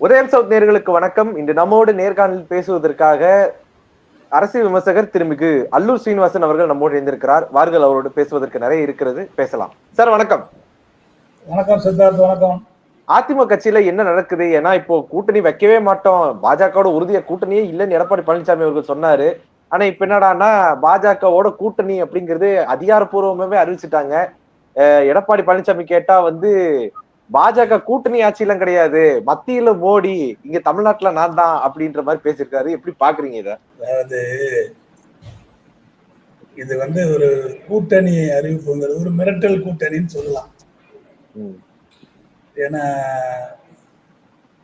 உதயம் சவுத் நேர்களுக்கு வணக்கம். இன்று நம்மோடு நேர்காணலில் பேசுவதற்காக அரசியல் விமர்சகர் திருமிகு அல்லூர் ஸ்ரீனிவாசன் அவர்கள் நம்மோடு இணைந்திருக்கிறார். வார்கள் அவரோடு பேசுவதற்கு நிறைய இருக்கிறது, பேசலாம். சார் வணக்கம். வணக்கம் சித்தார்த். வணக்கம். அதிமுக கட்சியில என்ன நடக்குது? ஏன்னா இப்போ கூட்டணி வைக்கவே மாட்டோம், பாஜகவோட உறுதியா கூட்டணியே இல்லைன்னு எடப்பாடி பழனிசாமி அவர்கள் சொன்னாரு. ஆனா இப்ப என்னடான்னா பாஜகவோட கூட்டணி அப்படிங்கிறது அதிகாரப்பூர்வமாவே அறிவிச்சுட்டாங்க. எடப்பாடி பழனிசாமி கேட்டா பாஜக கூட்டணி ஆட்சியெல்லாம் கிடையாது, மத்தியில மோடி, இங்க தமிழ்நாட்டுல நான் தான் அப்படின்ற மாதிரி பேசியிருக்காரு. எப்படி பாக்குறீங்க இத? அதாவது இது ஒரு கூட்டணி அறிவிப்புங்கிறது ஒரு மிரட்டல் கூட்டணின்னு சொல்லலாம். ஏன்னா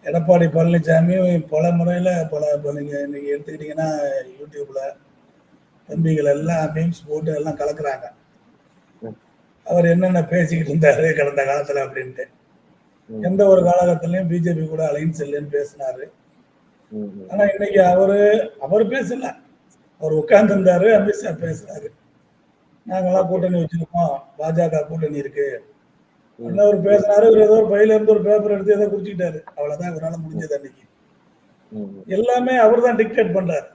எடப்பாடி பழனிசாமி பல முறையில நீங்க இன்னைக்கு எடுத்துக்கிட்டீங்கன்னா யூடியூப்ல தம்பிகள் எல்லாம் மீம்ஸ் போட்டு எல்லாம் கலக்குறாங்க. அவர் என்னென்ன பேசிக்கிட்டு இருந்தாரு கடந்த காலத்துல அப்படின்ட்டு. எந்த ஒரு காலகட்டத்திலையும் பிஜேபி கூட அலைன்ஸ் இல்லைன்னு பேசினாரு. ஆனா இன்னைக்கு அவர் பேசல, அவர் உட்கார்ந்து இருந்தாரு. அமித்ஷா பேசுறாரு, நாங்கெல்லாம் கூட்டணி வச்சிருக்கோம், பாஜக கூட்டணி இருக்கு. அவர் பேசினாரு. ஏதோ ஒரு பையில இருந்து ஒரு பேப்பர் எடுத்து ஏதோ குடிச்சுக்கிட்டாரு. அவ்வளவுதான் இவரால முடிஞ்சது. அன்னைக்கு எல்லாமே அவர் தான் டிக்டேட் பண்றாரு.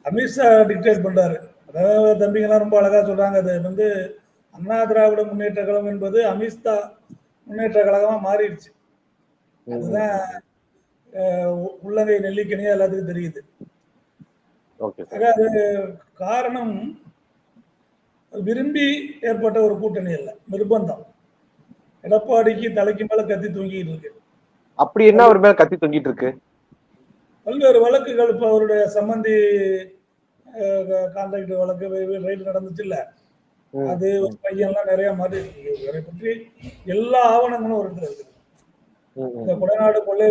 அமித்ஷா டிக்டேட் பண்றாரு. அதாவது தம்பிங்கெல்லாம் ரொம்ப அழகா சொல்றாங்க, அது அண்ணா திராவிட முன்னேற்ற கழகம் என்பது அமித்ஷா முன்னேற்ற கழகமா மாறிடுச்சு. அதுதான் உள்ளங்கை நெல்லிக்கனியா எல்லாத்துக்கும் தெரியுது. அது காரணம் விரும்பி ஏற்பட்ட ஒரு கூட்டணி அல்ல, நிர்பந்தம். எடப்பாடிக்கு தலைக்கு மேல கத்தி தூங்கிட்டு இருக்கு. அப்படி என்ன அவர் மேல கத்தி தூங்கிட்டு இருக்கு? பல்வேறு வழக்குகள். இப்ப அவருடைய சம்பந்தி கான்ட்ராக்ட் வழக்கு ரைடு நடந்துச்சு இல்ல, அது பையன்லாம் நிறைய மாறி இருக்கு. இவரை பற்றி எல்லா ஆவணங்களும் ஒரு இடத்துல இருக்கு. இந்த கொடைநாடு கொள்ளை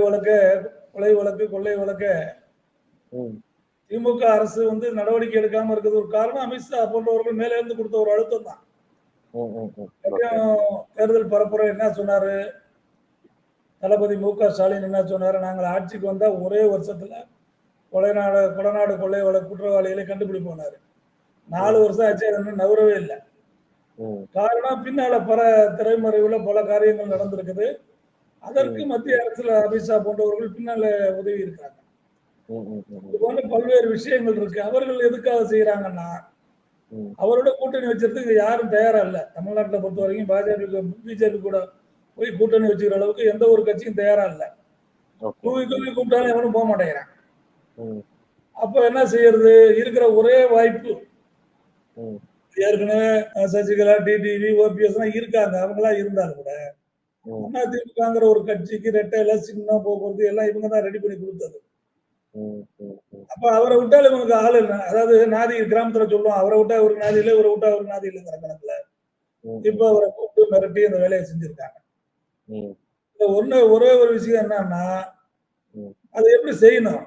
வழக்கு திமுக அரசு நடவடிக்கை எடுக்காம இருக்கிறது ஒரு காரணம் அமித்ஷா போன்றவர்கள் மேல இருந்து கொடுத்த ஒரு அழுத்தம் தான். தேர்தல் பரப்புரை என்ன சொன்னாரு தளபதி மு.க. ஸ்டாலின்? என்ன சொன்னாரு? நாங்கள் ஆட்சிக்கு வந்தா ஒரே வருஷத்துல கொடைநாடு கொள்ளை வழக்கு குற்றவாளிகளை கண்டுபிடிப்போனாரு. 4 வருஷம் ஆச்சு, அது நகரவே இல்லை. காரணம் பின்னால பல திரைமறைவுல பல காரியங்கள் நடந்திருக்குது. அதற்கு மத்திய அரசுல அமித்ஷா போன்றவர்கள் பின்னால உதவி இருக்காங்க. இது போன்ற பல்வேறு விஷயங்கள் இருக்கு. அவர்கள் எதுக்காக செய்யறாங்கன்னா, அவரோட கூட்டணி வச்சிருந்ததுக்கு யாரும் தயாரா இல்ல. தமிழ்நாட்டில் பொறுத்த வரைக்கும் பிஜேபி கூட போய் கூட்டணி வச்சுக்கிற அளவுக்கு எந்த ஒரு கட்சியும் தயாரா இல்ல. கூப்பிட்டாலும் எவனும் போக மாட்டேங்கிறான். அப்ப என்ன செய்யறது? இருக்கிற ஒரே வாய்ப்பு, ஏற்கனவே சசிகலா, டிடிவி, ஓபிஎஸ் எல்லாம் இருக்காங்க. அவங்க எல்லாம் இருந்தாலும் கூட அதிமுகங்கிற ஒரு கட்சிக்கு ரெட்டையில சின்ன போக்குவரத்து எல்லாம் இவங்க தான் ரெடி பண்ணி கொடுத்தது. அப்ப அவரை விட்டாலும் இவங்களுக்கு ஆள் இல்லை. அதாவது நாதி கிராமத்துல சொல்லுவோம், அவரை விட்டா ஒரு நாதி இல்லை, இவரை விட்டா ஒரு நாதி இல்லைங்கிற கணக்குல இப்ப அவரை கூப்பிட்டு மிரட்டி அந்த வேலையை செஞ்சிருக்காங்க. ஒரே ஒரு விஷயம் என்னன்னா, அது எப்படி செய்யணும்?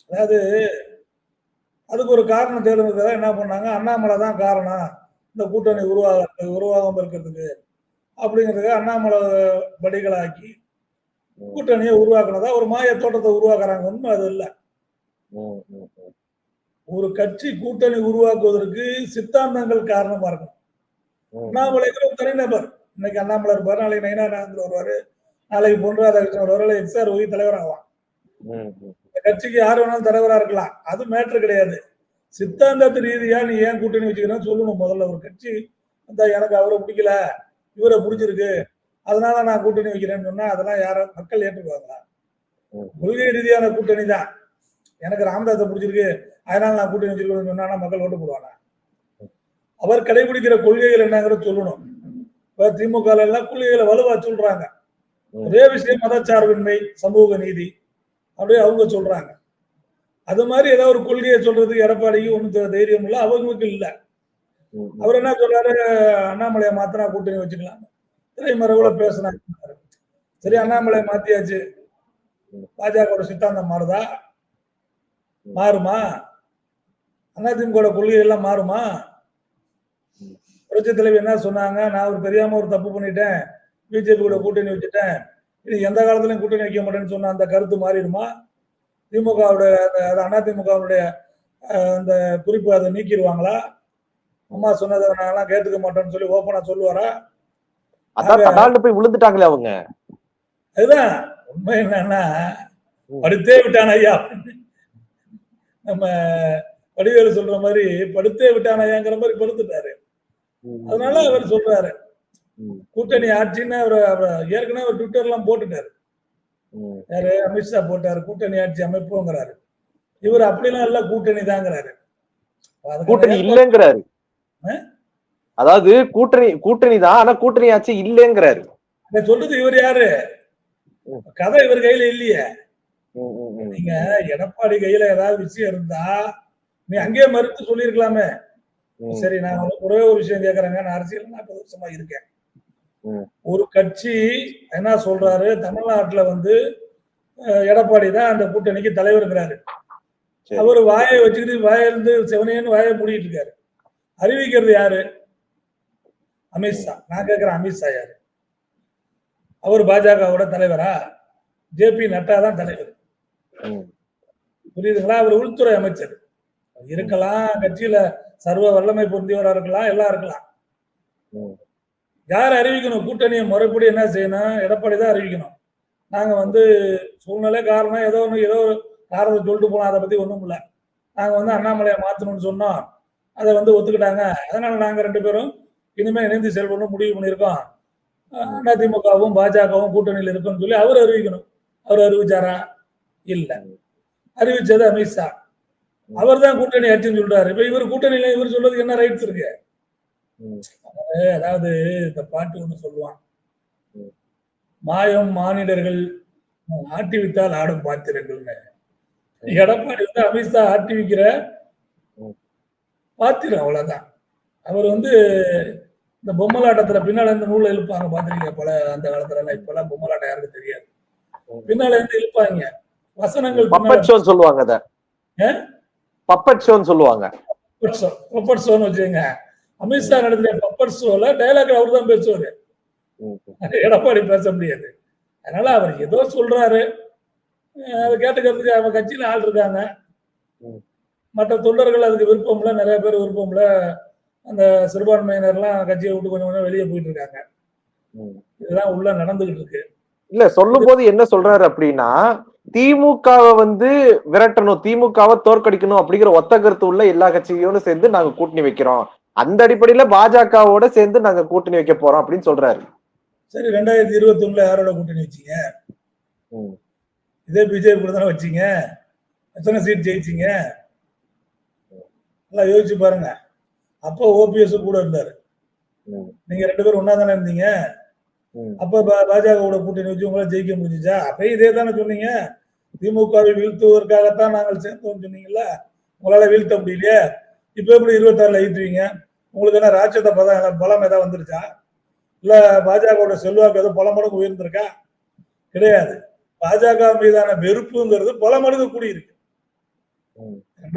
அதாவது அதுக்கு ஒரு காரணம் தேர்ந்தெடுக்கிறதா என்ன பண்ணாங்க, அண்ணாமலை தான் காரணம் இந்த கூட்டணி உருவாகாம இருக்கிறதுக்கு அப்படிங்கிறதுக்கு அண்ணாமலை படிகளாக்கி கூட்டணியை உருவாக்குனதா ஒரு மாய தோட்டத்தை உருவாக்குறாங்க. உண்மை அது இல்ல. ஒரு கட்சி கூட்டணி உருவாக்குவதற்கு சித்தாந்தங்கள் காரணமா இருக்கும். அண்ணாமலைங்கிற ஒரு தனிநபர். இன்னைக்கு அண்ணாமலை இருப்பாரு, நாளைக்கு நயினார் வருவாரு, நாளைக்கு பொன் ராதாகிருஷ்ணன் வருவாரு, எக்ஸ்ஆர் ஒய் தலைவர் ஆகலாம். கட்சிக்கு யாரு வேணாலும் தலைவரா இருக்கலாம், அது மேட்ரு கிடையாது. சித்தாந்தத்து ரீதியா நீ ஏன் கூட்டணி வச்சுக்கிறேன்னு சொல்லணும். முதல்ல ஒரு கட்சி எனக்கு அவரை பிடிக்கல, இவரை பிடிச்சிருக்கு, அதனால நான் கூட்டணி வைக்கிறேன்னு சொன்னா அதெல்லாம் யாரும் மக்கள் ஏற்றுக்குவாங்களா? கொள்கை ரீதியான கூட்டணி தான். எனக்கு ராமதாஸை பிடிச்சிருக்கு அதனால நான் கூட்டணி வச்சிருக்கேன்னு சொன்னா மக்கள் ஓட்டு போடுவாங்க. அவர் கடைபிடிக்கிற கொள்கைகள் என்னங்கிறத சொல்லணும். இப்ப திமுக எல்லாம் கொள்கைகளை வலுவா சொல்றாங்க. ஒரே விஷயம் மதச்சார்பின்மை, சமூக நீதி அப்படியே அவங்க சொல்றாங்க. அது மாதிரி ஏதாவது ஒரு கொள்கையை சொல்றதுக்கு எடப்பாடிக்கு ஒன்றும் தைரியம் இல்லை, அவங்களுக்கு இல்லை. அவர் என்ன சொல்றாரு, அண்ணாமலையை மாத்தினா கூட்டணி வச்சுக்கலாம் திரைமறைவுல பேசினாரு. சரி, அண்ணாமலையை மாத்தியாச்சு, பாஜக சித்தாந்தம் மாறுதா? மாறுமா? அதிமுக கொள்கை எல்லாம் மாறுமா? புரட்சி தலைவி என்ன சொன்னாங்க, நான் ஒரு தெரியாம ஒரு தப்பு பண்ணிட்டேன், பிஜேபி கூட கூட்டணி வச்சுட்டேன், இது எந்த காலத்திலையும் கூட்டணி வைக்க மாட்டேன்னு சொன்ன அந்த கருத்து மாறிடுமா? திமுகவுடைய அதிமுகவுடைய அந்த குறிப்பு அதை நீக்கிடுவாங்களா? அம்மா சொன்னதை நாங்கெல்லாம் கேட்டுக்க மாட்டோம்னு சொல்லி ஓப்பனா சொல்லுவாரா? அதான் போய் விழுந்துட்டாங்களே அவங்க. அதுதான் உண்மை. என்னன்னா படுத்தே விட்டான் ஐயா அப்படின்னு நம்ம வடிவேலு சொல்ற மாதிரி படுத்தே விட்டான் ஐயாங்கிற மாதிரி படுத்துட்டாரு. அதனால அவர் சொல்றாரு கூட்டணி ஆட்சின்னு அவர் ஏற்கனவே ஒரு ட்விட்டர்லாம் போட்டுட்டாரு. யாரு அமித்ஷா போட்டாரு கூட்டணி ஆட்சி அமைப்புங்கிறாரு. இவர் அப்படிலாம் இல்ல கூட்டணி தாங்கிறாரு. கூட்டணி இல்லங்கிறாரு. அதாவது கூட்டணி தான், ஆனா கூட்டணி ஆட்சி இல்லங்கிறாரு. சொல்றது இவர் யாரு? கதை இவர் கையில இல்லையே. நீங்க எடப்பாடி கையில ஏதாவது விஷயம் இருந்தா நீ அங்கேயே மறுத்து சொல்லியிருக்கலாமே. சரி, நான் ஒரே ஒரு விஷயம் கேட்கறேங்க. நான் அரசியல் 40 வருஷமா இருக்கேன். ஒரு கட்சி என்ன சொல்றாரு, தமிழ்நாட்டுல வந்து எடப்பாடி தான் அந்த கூட்டணிக்கு தலைவருங்கிறாரு. அவர் வாயை வச்சுக்கிட்டு வாயிலிருந்து செவனேன்னு வாயை மூடிட்டு இருக்காரு. அறிவிக்கிறது யாரு? அமித்ஷா. நான் கேட்கிறேன், அமித்ஷா யாரு? அவர் பாஜகவோட தலைவரா? ஜேபி நட்டா தான் தலைவர். புரியுதுங்களா? அவர் உள்துறை அமைச்சர் இருக்கலாம், கட்சியில சர்வ வல்லமை பொருந்தியவரா இருக்கலாம், எல்லாம் இருக்கலாம். யார் அறிவிக்கணும்? கூட்டணியை முறைப்படி என்ன செய்யணும்? எடப்பாடி தான் அறிவிக்கணும். நாங்க வந்து சூழ்நிலை காரணம் ஏதோ ஒரு காரணத்தை சொல்லிட்டு போனோம். அதை பத்தி ஒண்ணும் இல்லை. நாங்க வந்து அண்ணாமலையை மாத்தணும்னு சொன்னோம். அதை வந்து ஒத்துக்கிட்டாங்க. அதனால நாங்க 2 பேரும் இனிமே இணைந்து செயல்படணும் முடிவு பண்ணியிருக்கோம். அதிமுகவும் பாஜகவும் கூட்டணியில் இருக்குன்னு சொல்லி அவர் அறிவிக்கணும். அவர் அறிவிச்சாரா? இல்ல. அறிவிச்சது அமித்ஷா. அவர் தான் கூட்டணி ஆட்சின்னு சொல்றாரு. இப்ப இவர் கூட்டணியில இவர் சொல்றதுக்கு என்ன ரைட்ஸ் இருக்கு? அதாவது இந்த பாட்டு ஒண்ணு சொல்லுவான், மாயம் மானிடர்கள் ஆட்டி வித்தால் ஆடும் பாத்திரங்கள்னு. எடப்பாடி வந்து அமித்ஷா ஆட்டி வைக்கிற பாத்திரம், அவ்வளவுதான். அவர் வந்து இந்த பொம்மலாட்டத்துல பின்னால இருந்து நூலை இழுப்பாங்க, பாத்திருக்கீங்க பல அந்த காலத்துல எல்லாம். இப்ப எல்லாம் பொம்மலாட்டம் யாருக்கும் தெரியாது. பின்னால இருந்து இழுப்பாங்க வசனங்கள். பப்பட் ஷோன்னு சொல்லுவாங்க. அத பப்பட் ஷோன்னு சொல்லுவாங்க. பப்பட் ஷோன்னு வச்சுங்க. அமித்ஷா நடத்தின பப்பட் ஷோல டைலாக் அவர் தான் பேசுவாரு. எடப்பாடி பேச முடியாது. அதனால அவர் ஏதோ சொல்றாரு. அதை கேட்டுக்கிறதுக்கு அவங்க கட்சியில ஆள் இருக்காங்க. மற்ற தொண்டர்கள் அதுக்கு விருப்பம் இல்லை. நிறைய பேர் விருப்பம் இல்லை. அந்த சிறுபான்மையினர்லாம் கட்சியை விட்டு கொஞ்சம் கொஞ்சம் வெளியே போயிட்டு இருக்காங்க. இதெல்லாம் உள்ள நடந்துகிட்டு இருக்கு. இல்ல, சொல்லும் போது என்ன சொல்றாரு அப்படின்னா, திமுகவை வந்து விரட்டணும், திமுகவை தோற்கடிக்கணும் அப்படிங்கிற ஒத்த கருத்து உள்ள எல்லா கட்சியோடு சேர்ந்து நாங்க கூட்டணி வைக்கிறோம். அந்த அடிப்படையில பாஜகவோட சேர்ந்து நாங்க கூட்டணி வைக்க போறோம் அப்படின்னு சொல்றாரு. சரி, 2021 யாரோட கூட்டணி வச்சீங்க? இதே பிஜேபி கூட தானே வச்சீங்க. எத்தனை சீட் ஜெயிச்சீங்க? எல்லாம் யோசிச்சு பாருங்க. அப்போ ஓபிஎஸ் கூட இருந்தாரு. நீங்க 2 பேரும் ஒன்னா தானே இருந்தீங்க. அப்ப பாஜகவோட கூட்டணி வச்சு உங்களால ஜெயிக்க முடிஞ்சுச்சா? அப்பயும் இதே தானே சொன்னீங்க. திமுகவை வீழ்த்துவதற்காகத்தான் நாங்கள் சேர்ந்தோம் சொன்னீங்கல்ல. உங்களால வீழ்த்த முடியலையே. இப்ப எப்படி 26ல ஈத்துவீங்க? உங்களுக்கு என்ன ராட்சத பலம் ஏதாவது வந்துருச்சா? இல்ல பாஜகவோட செல்வாக்கு ஏதோ பல மடங்கு உயர்ந்திருக்கா? கிடையாது. பாஜக மீதான வெறுப்புங்கிறது பல மடங்கு கூடியிருக்கு.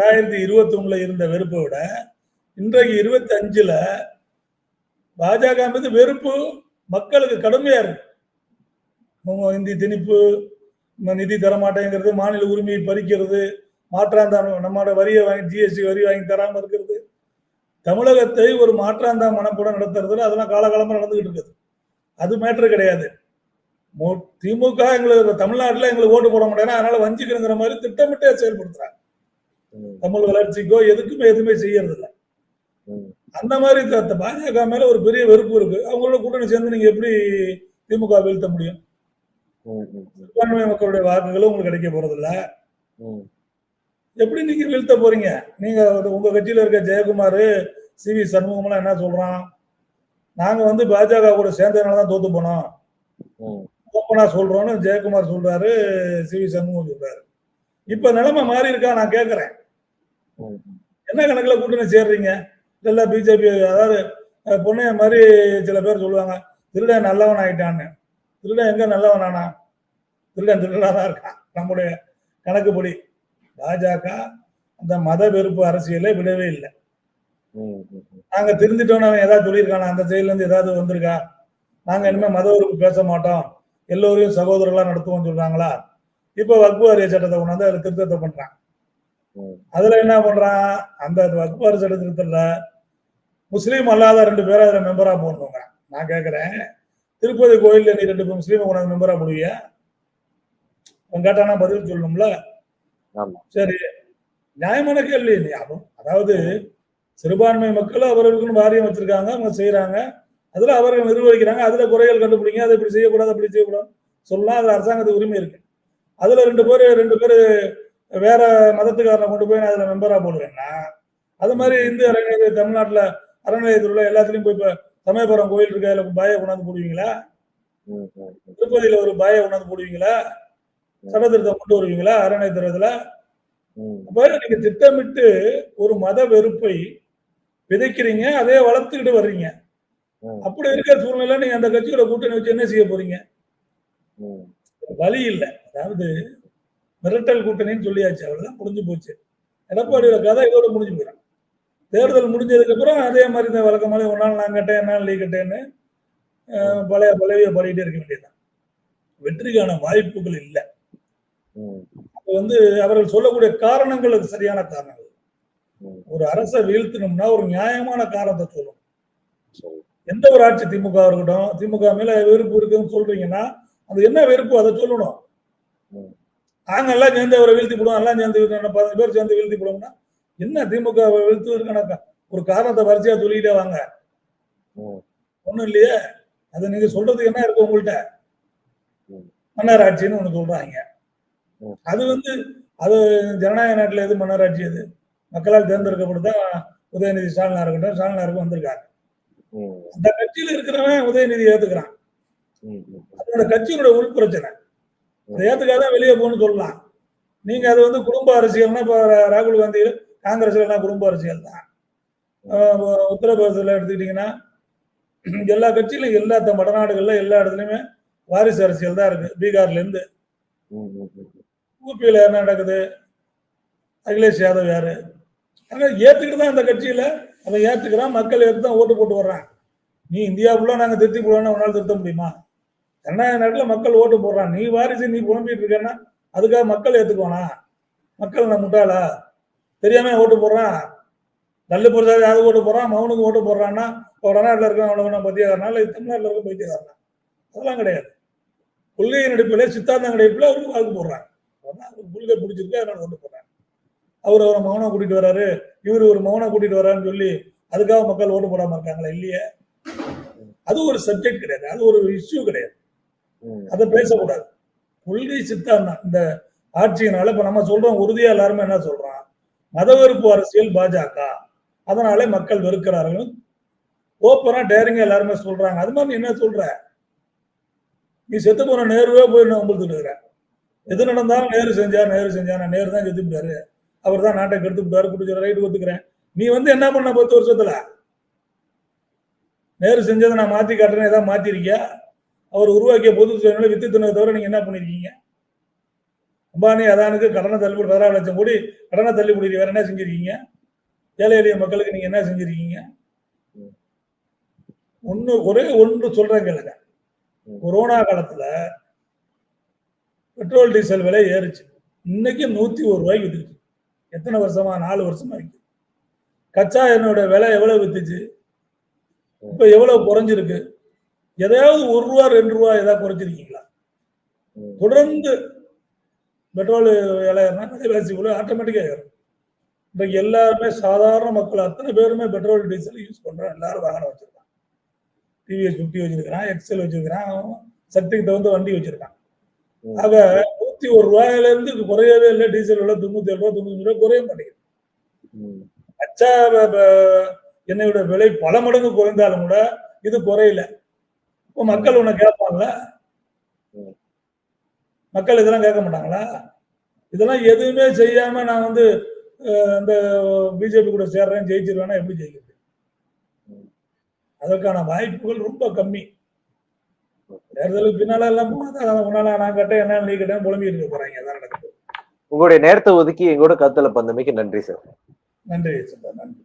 2021ல இருந்த வெறுப்பை விட இன்றைக்கு 25ல பாஜக மீது வெறுப்பு மக்களுக்கு கடுமையா இருக்கு. இந்தி திணிப்பு, நிதி தரமாட்டேங்கிறது, மாநில உரிமையை பறிக்கிறது, மாற்றாந்தான நம்மளோட வரியை வாங்கி ஜிஎஸ்டி வரி வாங்கி தராம இருக்கிறது, தமிழகத்தை ஒரு மாற்றாந்தா மனப்புடன் நடத்துறதுல அதெல்லாம் காலகாலமா நடந்துகிட்டு இருக்குது. அது மேட்ரு கிடையாது. திமுக எங்களுக்கு தமிழ்நாட்டுல எங்களுக்கு ஓட்டு போட முடியாது, அதனால வஞ்சிக்கணுங்கிற மாதிரி திட்டமிட்டே செயல்படுத்துறாங்க. தமிழ் வளர்ச்சிக்கோ எதுவுமே செய்யறது இல்லை. அந்த மாதிரி பாஜக மேல ஒரு பெரிய வெறுப்பு இருக்கு. அவங்களோட கூட்டணி சேர்ந்து நீங்க எப்படி திமுக வீழ்த்த முடியும்? சிறுபான்மை மக்களுடைய வாக்குகளும் உங்களுக்கு கிடைக்க போறது இல்ல. எப்படி நீங்க வீழ்த்த போறீங்க? நீங்க உங்க கட்சியில இருக்க ஜெயக்குமார், சி.வி. சண்முகம் எல்லாம் என்ன சொல்றான்? நாங்க வந்து பாஜக கூட சேர்ந்ததுனாலதான் தோத்து போனோம், ஓப்பனா சொல்றோம்னு ஜெயக்குமார் சொல்றாரு, சி.வி. சண்முகம் சொல்றாரு. இப்ப நிலைமை மாறி இருக்கா? நான் கேட்கிறேன். என்ன கணக்குல கூட்டணி சேர்றீங்க? இல்ல பிஜேபி, அதாவது பொண்ணைய மாதிரி சில பேர் சொல்லுவாங்க, திருடன் நல்லவன் ஆயிட்டான்னு. திருடன் எங்க நல்லவன் ஆனா? திருடனாதான் இருக்கான். நம்முடைய கணக்குப்படி பாஜக அந்த மத வெறுப்பு அரசியலை விடவே இல்லை. நாங்க திருந்திட்டோம்னு அவன் ஏதாவது சொல்லியிருக்கானா? அந்த செயல இருந்து ஏதாவது வந்திருக்கா? நாங்க இனிமே மத வெறுப்பு பேச மாட்டோம், எல்லோரையும் சகோதரர்களா நடத்துவோம் சொல்றாங்களா? இப்ப வக்பு வாரிய சட்டத்தை கொண்டாந்து அதுல திருத்தத்தை பண்றான். அதுல என்ன பண்றான்? அந்த வக்பு வாரிய சட்ட திருத்தத்துல முஸ்லீம் அல்லாத 2 பேரை அதுல மெம்பரா போடணுங்க. நான் கேட்கிறேன், திருப்பதி கோயில்ல நீ 2 முஸ்லீமை கொண்டாந்து மெம்பரா போடுவியா? அவன் கேட்டானா பதில் சொல்லணும்ல. ஆமா. சரி, நியாயமான கேள்வி. அதாவது சிறுபான்மை மக்கள் அவர்களுக்குன்னு வாரியம் வச்சிருக்காங்க, அவங்க செய்யறாங்க. அதுல அவர்கள் நிர்வகிக்கிறாங்க. அதுல குறைகள் கண்டுபிடிங்க. அதை இப்படி செய்யக்கூடாது, அப்படி செய்யக்கூடாது சொல்லலாம். அதுல அரசாங்கத்துக்கு உரிமை இருக்கு. அதுல 2 பேரு வேற மதத்துக்காரனை கொண்டு போய் நான் அதுல மெம்பரா போடுவேன்னா, அது மாதிரி இந்து அறநிலையத்துறை தமிழ்நாட்டுல அறநிலையத்தில் உள்ள எல்லாத்துலயும் போய் இப்ப சமயபுரம் கோயில் இருக்கு, அதுல பாயை கொண்டாந்து போடுவீங்களா? திருப்பதியில ஒரு பாயை கொண்டாந்து போடுவீங்களா? சட்டத்திருத்தம் கொண்டு வருவீங்களா அறநிலையத்துறையில? அப்ப நீங்க திட்டமிட்டு ஒரு மத வெறுப்பை விதைக்கிறீங்க, அதே வளர்த்துக்கிட்டு வர்றீங்க. அப்படி இருக்கிற சூழ்நிலை நீங்க அந்த கட்சியோட கூட்டணி வச்சு என்ன செய்ய போறீங்க? வழி இல்லை. அதாவது மிரட்டல் கூட்டணின்னு சொல்லியாச்சு, அவ்வளவுதான், முடிஞ்சு போச்சு. எடப்பாடியோட கதை இதோட முடிஞ்சு போயிடும். தேர்தல் முடிஞ்சதுக்கு அப்புறம் அதே மாதிரி இந்த வழக்கமாக ஒரு நாள் நான் கட்டேன், என்ன நீ கட்டேன்னு பழைய பாடிக்கிட்டே இருக்க வேண்டியதுதான். வெற்றிக்கான வாய்ப்புகள் இல்லை. அது அவர்கள் சொல்லக்கூடிய காரணங்கள் அது சரியான காரணங்கள். ஒரு அரசை வீழ்த்தணும்னா ஒரு நியாயமான காரணத்தை சொல்லணும். எந்த ஒரு ஆட்சி திமுக இருக்கட்டும், திமுக மேல வெறுப்பு இருக்குன்னு சொல்றீங்கன்னா அது என்ன வெறுப்பு அதை சொல்லணும். நாங்க எல்லாம் சேர்ந்து அவரை வீழ்த்தி போடுவோம், எல்லாம் சேர்ந்து 15 பேர் சேர்ந்து வீழ்த்தி போடுவோம்னா என்ன திமுக வீழ்த்துவதற்கான ஒரு காரணத்தை வரிசையா சொல்லிக்கிட்டே வாங்க. ஒண்ணும் இல்லையே. அது நீங்க சொல்றதுக்கு என்ன இருக்கு உங்கள்கிட்ட? மன்னர் ஆட்சின்னு ஒண்ணு சொல்றாங்க. அது அது ஜனநாயக நாட்டுல எது மன்னர் ஆட்சி? அது மக்களால் தேர்ந்தெடுக்கப்பட்டுதான் உதயநிதி ஸ்டாலினா இருக்கட்டும், ஸ்டாலினாருக்கு வந்திருக்காங்க. அந்த கட்சியில இருக்கிறவன் உதயநிதி ஏத்துக்கிறான். அதோட கட்சியினுடைய உள் பிரச்சனை. அதை ஏத்துக்காதான் வெளியே போகணும்னு சொல்லலாம். நீங்க அது குடும்ப அரசியல்னா இப்ப ராகுல் காந்தி காங்கிரஸ்ல எல்லாம் குடும்ப அரசியல் தான். உத்தரப்பிரதேசத்துல எடுத்துக்கிட்டீங்கன்னா எல்லா கட்சியிலும் எல்லா வடநாடுகள்ல எல்லா இடத்துலயுமே வாரிசு அரசியல் தான் இருக்கு. பீகார்ல இருந்து ஊபியில என்ன நடக்குது? அகிலேஷ் யாதவ் யாரு? ஏத்துக்கிட்டு தான் அந்த கட்சியில அதை ஏத்துக்கிறான். மக்கள் ஏற்று தான் ஓட்டு போட்டு வர்றான். நீ இந்தியாவுக்குள்ள நாங்க திருத்தி போடணும், உன்னால திருத்த முடியுமா? ஜனநாயக நாட்டுல மக்கள் ஓட்டு போடுறான். நீ வாரிசு நீ புலம்பிட்டு இருக்கேன்னா அதுக்காக மக்கள் ஏத்துக்குவானா? மக்கள் நான் முட்டாளா? தெரியாம ஓட்டு போடுறான். நல்ல பொருளாதார யாவது ஓட்டு போடுறான், மௌனுக்கு ஓட்டு போடுறான்னா வடநாட்டில் இருக்க அவனுக்கு பத்தியக்காரனா இல்லை தமிழ்நாட்டில் இருக்க பத்தியக்காரனா? அதெல்லாம் கிடையாது. கொள்கையின் அடிப்படையில் சித்தாந்தம் அடிப்படையில் அவருக்கு வாக்கு போடுறாங்க. கொள்கை பிடிச்சிருக்கு, அதனால ஓட்டு போடுறாங்க. அவரை மௌனம் கூட்டிட்டு வர்றாரு, இவர் ஒரு மௌனம் கூட்டிட்டு வர்றாருன்னு சொல்லி அதுக்காக மக்கள் ஓட்டு போடாம இருக்காங்களா? இல்லையே. அது ஒரு சப்ஜெக்ட் கிடையாது, அது ஒரு இஷ்யூ கிடையாது. அதை பேசக்கூடாது. கொள்கை சித்தாந்தம் இந்த ஆட்சியினால இப்ப நம்ம சொல்றோம், உறுதியா எல்லாருமே என்ன சொல்றான்? மதவெறுப்பு அரசியல் பாஜக, அதனால மக்கள் வெறுக்கிறார்கள். ஓப்பனா டேரிங்க எல்லாருமே சொல்றாங்க. அது மாதிரி என்ன சொல்ற? நீ செத்து போன நேருவே போய் உங்களுக்கு இருக்கிற. எது நடந்தாலும் நேரு செஞ்சார், நேரு தான் செத்துட்டாரு, அவர் தான் நாட்டை கெடுத்து விட்டாரு, குடிச்சு ரைட்டு ஒத்துக்கிறேன். நீ என்ன பண்ண 10 வருஷத்துல? நேரு செஞ்சதை நான் மாத்தி காட்டுறேன், ஏதாவது மாத்திருக்கியா? அவர் உருவாக்கிய பொது வித்து தினத்தை தவிர நீங்க என்ன பண்ணிருக்கீங்க? அம்பானி அதானுக்கு கடனை தள்ளுபடி 16 லட்சம் கோடி கடனை தள்ளுபடி வேற என்ன செஞ்சிருக்கீங்க? ஏழை எளிய மக்களுக்கு நீங்க என்ன செஞ்சிருக்கீங்க? ஒரே ஒன்று சொல்றேன் கேளுங்க. கொரோனா காலத்துல பெட்ரோல் டீசல் விலை ஏறிச்சு. இன்னைக்கு 101 ரூபாய்க்கு வித்துச்சு. எத்தனை வருஷமா? 4 வருஷமா இருக்கு. கச்சா எண்ணெயோட விலை எவ்வளவு வித்துச்சு? இப்ப எவ்வளவு குறைஞ்சிருக்கு? எதையாவது 1 ரூபா 2 ரூபா ஏதாவது குறைச்சிருக்கீங்களா? தொடர்ந்து பெட்ரோல் விலை விலைவாசி ஆட்டோமேட்டிக்கா ஏறும். இன்றைக்கு எல்லாருமே சாதாரண மக்கள் அத்தனை பேருமே பெட்ரோல் டீசல் யூஸ் பண்றாங்க. எல்லாரும் வாகனம் வச்சிருக்காங்க. டிவிஎஸ் 50 வச்சிருக்கான், எக்ஸல் வச்சிருக்கான், சக்திக்கு தகுந்த வண்டி வச்சிருக்கான். ஆக 101 ரூபாயில இருந்து குறையவே இல்லை. டீசல் விலை 97 ரூபாய் 95 ரூபாய் குறைய மாட்டேங்குது. கச்சா எண்ணெயோட விலை பல மடங்கு குறைந்தாலும் கூட இது குறையல. இப்போ மக்கள் உன்னை கேட்பாங்கல்ல? மக்கள் இதெல்லாம் கேட்க மாட்டாங்களா? இதெல்லாம் எதுவுமே செய்யாம நான் அந்த பிஜேபி கூட சேர்றேன், ஜெயிச்சிருவேன்னா எப்படி ஜெயிக்க முடியும்? அதற்கான வாய்ப்புகள் ரொம்ப கம்மி. தேர்தலுக்கு பின்னால எல்லாம் போனா நான் கட்டேன், என்ன நீ கட்டேன் புலம்பி இருக்க போறாங்க. அதான் நடக்குது. உங்களுடைய நேரத்தை ஒதுக்கி எங்களோட கருத்துல பந்தமைக்கு நன்றி சார். நன்றி சார், நன்றி.